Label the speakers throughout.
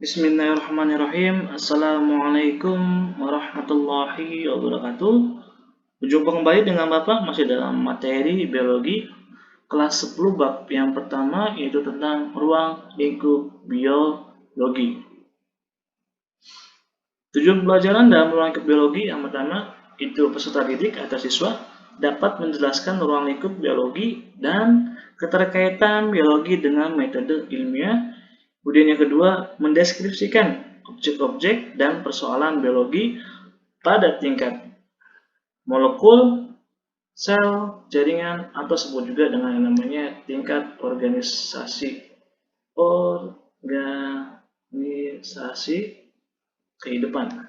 Speaker 1: Bismillahirrahmanirrahim. Assalamualaikum warahmatullahi wabarakatuh. Berjumpa kembali dengan Bapak masih dalam materi biologi kelas 10 bab yang pertama, yaitu tentang ruang lingkup biologi. Tujuan pelajaran dalam ruang lingkup biologi yang pertama itu peserta didik atau siswa dapat menjelaskan ruang lingkup biologi dan keterkaitan biologi dengan metode ilmiah. Kemudian yang kedua, mendeskripsikan objek-objek dan persoalan biologi pada tingkat molekul, sel, jaringan, atau sebut juga dengan yang namanya tingkat organisasi kehidupan.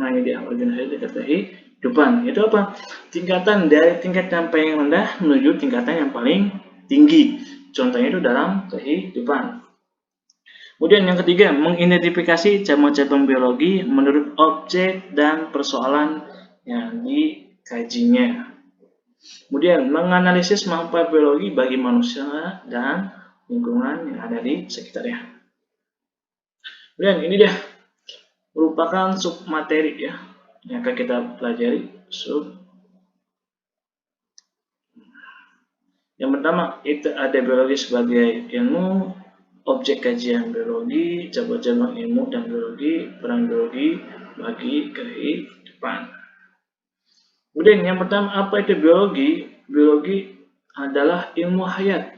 Speaker 1: Nah, ini dia organisasi tingkat kehidupan. Itu apa? Tingkatan dari tingkat yang paling rendah menuju tingkatan yang paling tinggi. Contohnya itu dalam kehidupan. Kemudian yang ketiga, mengidentifikasi cabang-cabang biologi menurut objek dan persoalan yang dikajinya. Kemudian menganalisis manfaat biologi bagi manusia dan lingkungan yang ada di sekitarnya. Kemudian ini dia merupakan submateri ya yang akan kita pelajari. Yang pertama itu ada biologi sebagai ilmu, objek kajian biologi, cabang-cabang ilmu dan biologi, peran biologi bagi kehidupan. Kemudian yang pertama, apa itu biologi? Biologi adalah ilmu hayat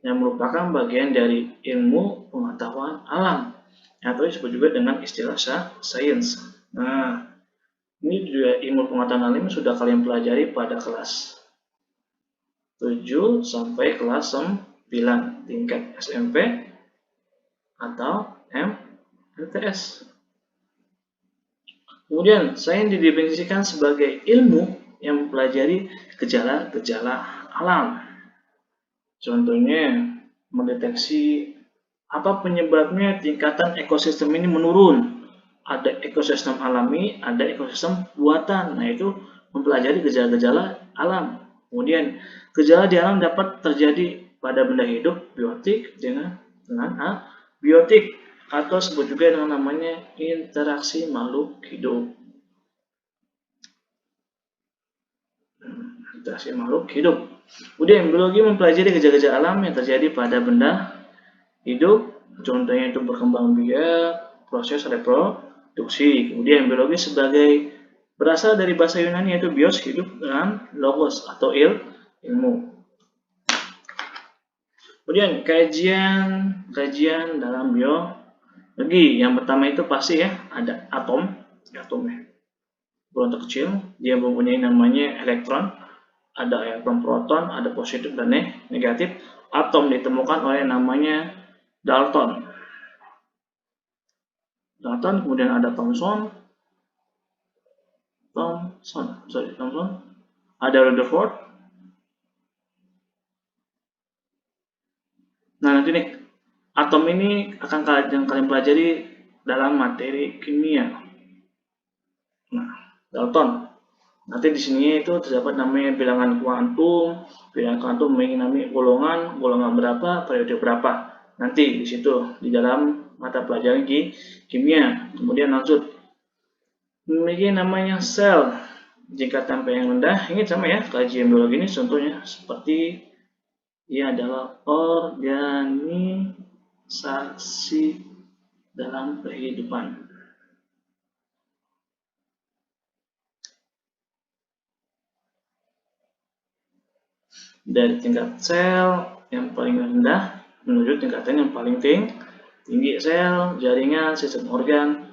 Speaker 1: yang merupakan bagian dari ilmu pengetahuan alam atau disebut juga dengan istilah sains. Nah, ini juga ilmu pengetahuan alam sudah kalian pelajari pada kelas 7 sampai kelas 9 tingkat SMP atau MTS. Kemudian, sains didefinisikan sebagai ilmu yang mempelajari gejala-gejala alam. Contohnya, mendeteksi apa penyebabnya tingkatan ekosistem ini menurun. Ada ekosistem alami, ada ekosistem buatan. Nah, itu mempelajari gejala-gejala alam. Kemudian, gejala di alam dapat terjadi pada benda hidup, biotik, dengan abiotik, atau sebut juga dengan namanya interaksi makhluk hidup. Interaksi makhluk hidup. Kemudian, biologi mempelajari gejala-gejala alam yang terjadi pada benda hidup, contohnya itu berkembang biak, proses reproduksi. Kemudian biologi sebagai berasal dari bahasa Yunani yaitu bios, hidup, dengan logos atau ilmu. Kemudian kajian dalam biologi yang pertama itu pasti ya ada atom ya. Beruntuk kecil, dia mempunyai namanya elektron, ada elektron proton, ada positif dan negatif. Atom ditemukan oleh namanya Dalton. Kemudian ada Thomson, ada Rutherford. Nah, nanti nih, atom ini akan kalian pelajari dalam materi kimia. Nah, Dalton. Nanti di sini itu terdapat namanya bilangan kuantum. Bilangan kuantum mengenai golongan berapa, periode berapa. Nanti di situ di dalam mata pelajaran kimia. Kemudian lanjut memiliki namanya sel. Jika sampai yang rendah, ini sama ya, kajian biologi ini contohnya seperti ia adalah organisasi dalam kehidupan. Dari tingkat sel yang paling rendah menuju tingkatan yang paling tinggi, sel, jaringan, sistem organ,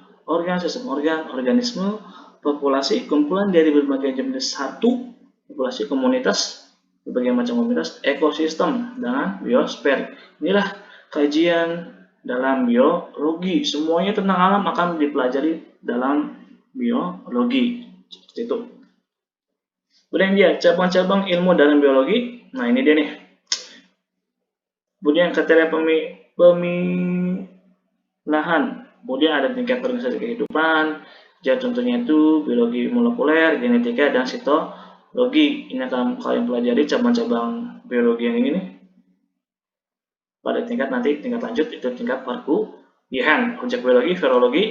Speaker 1: sistem organ, organisme, populasi, kumpulan dari berbagai jenis satu, populasi, komunitas, berbagai macam komunitas, ekosistem, dan biosfer. Inilah kajian dalam biologi. Semuanya tentang alam akan dipelajari dalam biologi. Seperti itu. Kemudian dia cabang-cabang ilmu dalam biologi. Nah, ini dia nih. Kemudian kriteria pemilahan. Kemudian ada tingkat organisasi kehidupan. Jadi contohnya itu biologi molekuler, genetika, dan sitologi. Ini akan kalian pelajari cabang-cabang biologi yang ini nih. pada tingkat nanti tingkat lanjut itu tingkat perkuliahan. Objek biologi, virologi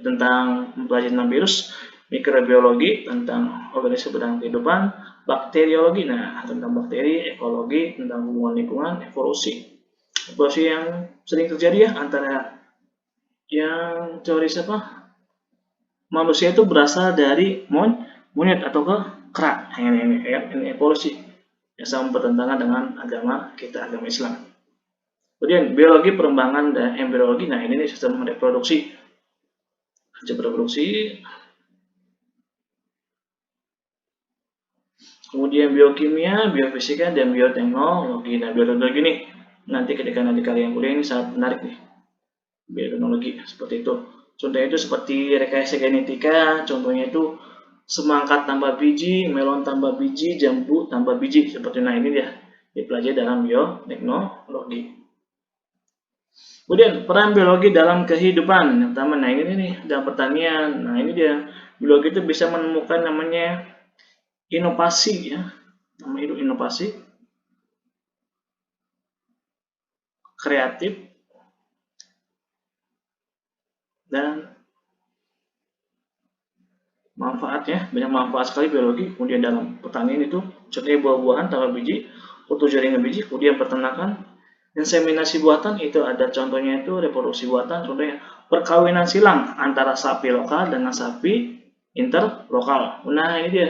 Speaker 1: tentang mempelajari tentang virus, mikrobiologi tentang organisme dalam kehidupan, bakteriologi nah tentang bakteri, ekologi tentang hubungan lingkungan, evolusi yang sering terjadi ya antara yang teori siapa manusia itu berasal dari monyet atau ke kera. Ini evolusi yang sangat bertentangan dengan agama kita, agama Islam. Kemudian biologi perkembangan dan embriologi. Nah ini sistem reproduksi. Kemudian biokimia, biofisika, dan bioteknologi. Nah bioteknologi ini nanti ketika kalian kuliah ini sangat menarik nih. Bioteknologi seperti itu. Contohnya itu seperti rekayasa genetika. Contohnya itu semangka tambah biji, melon tambah biji, jambu tambah biji. Seperti nah ini dia dipelajari dalam bioteknologi. Kemudian peran biologi dalam kehidupan. Yang pertama, nah ini nih dalam pertanian. Nah ini dia biologi itu bisa menemukan namanya inovasi ya, namanya itu inovasi kreatif dan manfaatnya banyak manfaat sekali biologi. Kemudian dalam pertanian itu contohnya buah-buahan tambah biji, foto jaringan biji, kemudian peternakan, inseminasi buatan itu ada contohnya itu reproduksi buatan, contohnya perkawinan silang antara sapi lokal dengan sapi interlokal. Nah ini dia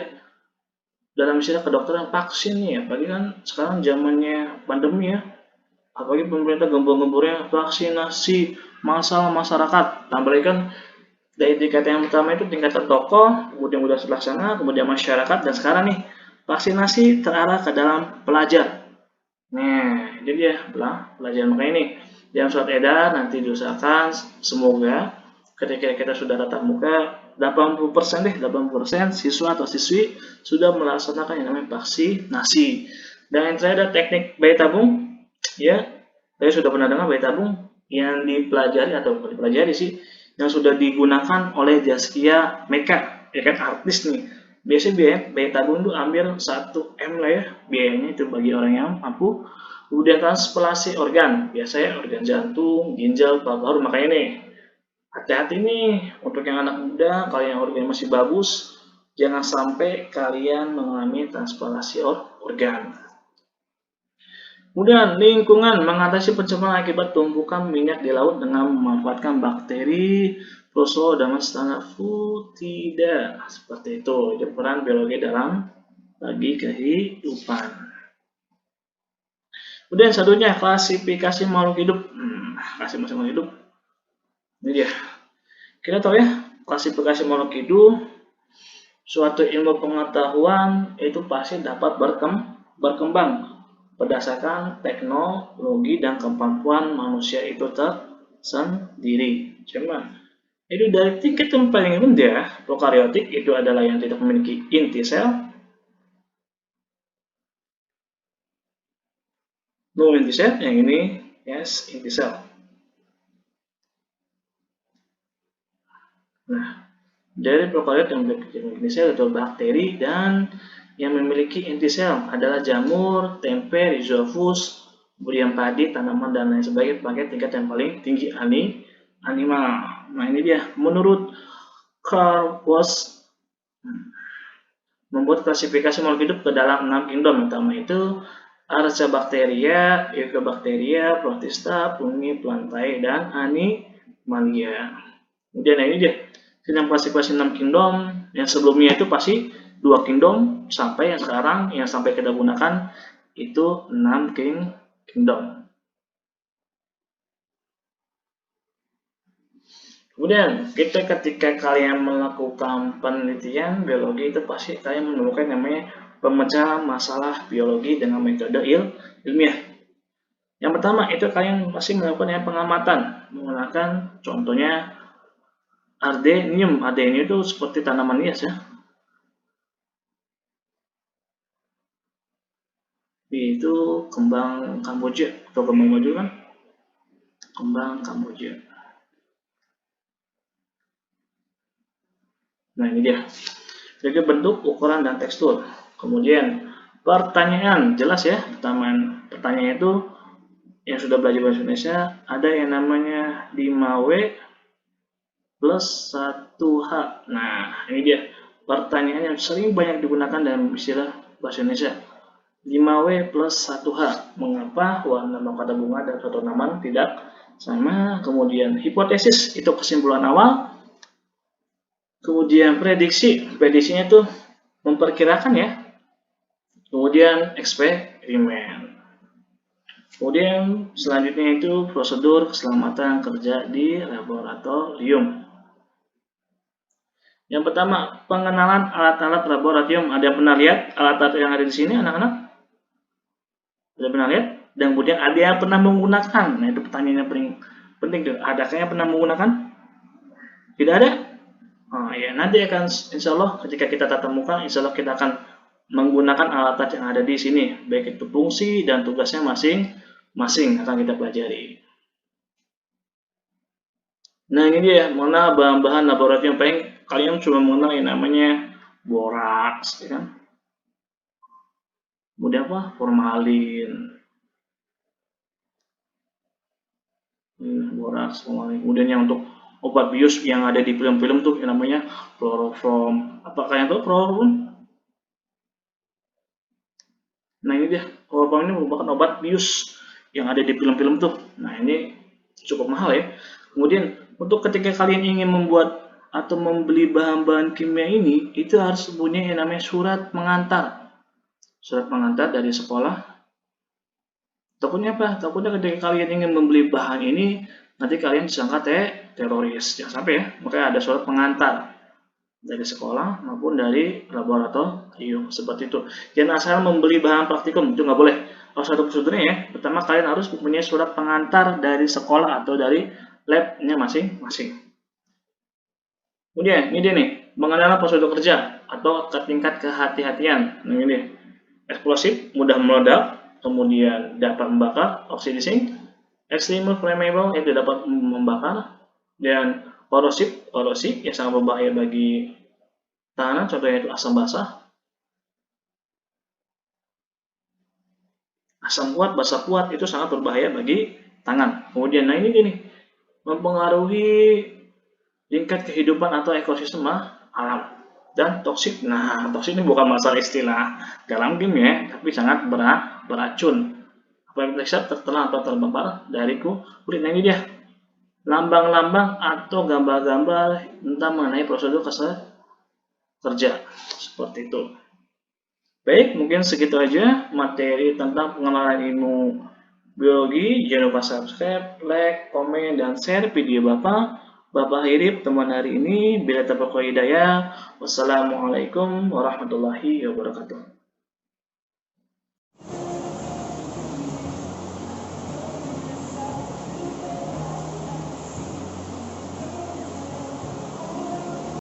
Speaker 1: dalam istilah kedokteran vaksin nih ya, apalagi kan sekarang zamannya pandemi ya, apalagi pemerintah gembor-gembornya vaksinasi massal masyarakat. Apalagi kan dari tingkat yang pertama itu tingkat tokoh, kemudian sudah terlaksana, kemudian masyarakat, dan sekarang nih vaksinasi terarah ke dalam pelajar. Nah, jadi dia pelajar. Makanya ini dalam surat edaran nanti diusahakan semoga ketika kita sudah tatap muka 80% 80% siswa atau siswi sudah melaksanakan yang namanya vaksinasi. Dan yang terakhir ada teknik bayi tabung. Ya, saya sudah pernah dengar bayi tabung yang dipelajari atau bukan dipelajari sih, yang sudah digunakan oleh Zaskia Meka, ya kan artis nih. Biasanya bayi tabung itu hampir 1 M lah ya biayanya itu bagi orang yang mampu. Kemudian transplantasi organ, biasanya organ jantung, ginjal, paru-paru. Makanya nih hati-hati nih untuk yang anak muda, kalian yang organ masih bagus, jangan sampai kalian mengalami transplantasi organ. Kemudian lingkungan mengatasi pencemaran akibat tumpukan minyak di laut dengan memanfaatkan bakteri, prozoo dan standar Tidak seperti itu. Itu peran biologi dalam bagi kehidupan. Kemudian satunya klasifikasi makhluk hidup. Klasifikasi makhluk hidup. Ini dia. Kita tahu ya, klasifikasi makhluk hidup suatu ilmu pengetahuan itu pasti dapat berkembang berdasarkan teknologi dan kemampuan manusia itu tersendiri. Cuma itu dari tingkat yang paling rendah, prokaryotik itu adalah yang tidak memiliki inti sel, no inti sel, yang ini yes inti sel. Nah, dari prokaryot yang memiliki inti sel itu bakteri, dan yang memiliki inti sel adalah jamur, tempe, rhizopus, kemudian padi, tanaman, dan lain sebagainya pakai tingkat yang paling tinggi animal. Nah ini dia, menurut Carl Woese membuat klasifikasi makhluk hidup ke dalam 6 kingdom. Pertama itu Archaebacteria, Eukaryoticea, Protista, Fungi, Plantae, dan Animalia. Kemudian ini dia, yang klasifikasi 6 kingdom, yang sebelumnya itu pasti 2 kingdom, sampai yang sekarang yang sampai kita gunakan itu 6 kingdom. Kemudian kita ketika kalian melakukan penelitian biologi itu pasti kalian menemukan namanya pemecahan masalah biologi dengan metode ilmiah. Yang pertama itu kalian pasti melakukan yang pengamatan menggunakan contohnya Ardenium. Ardenium itu seperti tanaman hias ya. Itu kembang Kamboja atau kembang maju kan? Kembang Kamboja. Nah ini dia. Jadi bentuk, ukuran, dan tekstur. Kemudian pertanyaan jelas ya. Pertanyaan itu yang sudah belajar bahasa Indonesia, ada yang namanya 5W plus 1H. Nah, ini dia pertanyaan yang sering banyak digunakan dalam istilah bahasa Indonesia. 5W plus 1H. Mengapa warna mahkota bunga dan suatu tanaman tidak sama? Kemudian hipotesis, itu kesimpulan awal. Kemudian prediksinya itu memperkirakan ya. Kemudian eksperimen. Kemudian selanjutnya itu prosedur keselamatan kerja di laboratorium. Yang pertama, pengenalan alat-alat laboratorium. Ada yang pernah lihat alat-alat yang ada di sini, anak-anak? Ada pernah lihat? Dan kemudian ada yang pernah menggunakan. Nah, itu pertanyaan yang paling penting tuh. Adakah yang pernah menggunakan? Tidak ada? Oh, ya, nanti akan insya Allah ketika kita tatap muka, insya Allah kita akan menggunakan alat-alat yang ada di sini, baik itu fungsi dan tugasnya masing-masing akan kita pelajari. Nah, ini dia mana bahan-bahan laboratorium yang paling kalian cuma mengenal yang namanya boraks, ya kan? Kemudian apa? Formalin. Boraks, formalin. Kemudian yang untuk obat bius yang ada di film-film tuh yang namanya chloroform. Apakah yang tahu chloroform? Nah, ini dia. Chloroform ini merupakan obat bius yang ada di film-film tuh. Nah, ini cukup mahal ya. Kemudian untuk ketika kalian ingin membuat atau membeli bahan-bahan kimia ini, itu harus punya yang namanya surat pengantar. Surat pengantar dari sekolah. Takutnya apa? Takutnya ketika kalian ingin membeli bahan ini, nanti kalian disangka teroris. Jangan sampai ya. Makanya ada surat pengantar dari sekolah maupun dari laboratorium seperti itu. Jangan asal membeli bahan praktikum, itu nggak boleh. Harus ada prosedurnya ya. Pertama kalian harus mempunyai surat pengantar dari sekolah atau dari labnya masing-masing. Kemudian ini dia nih, mengenal prosedur kerja atau tingkat kehati-hatian. Nah, ini eksplosif, mudah meledak, kemudian dapat membakar, oxidizing, extremely flammable, itu dapat membakar, dan korosif yang sangat berbahaya bagi tahanan, contohnya itu asam basah, asam kuat, basa kuat, itu sangat berbahaya bagi tangan. Kemudian, nah ini gini, mempengaruhi tingkat kehidupan atau ekosistem alam. Dan toksik, nah toksik ini bukan masalah istilah dalam game ya, tapi sangat beracun. Apabila tertelan atau terbakar dari kulit. Nah ini dia lambang-lambang atau gambar-gambar tentang mengenai prosedur kerja seperti itu. Baik, mungkin segitu aja materi tentang pengenalan ilmu biologi. Jangan lupa subscribe, like, komen, dan share video Bapak. Bapak akhiri pertemuan hari ini. Bila taufiq wal hidayah. Wassalamualaikum warahmatullahi wabarakatuh.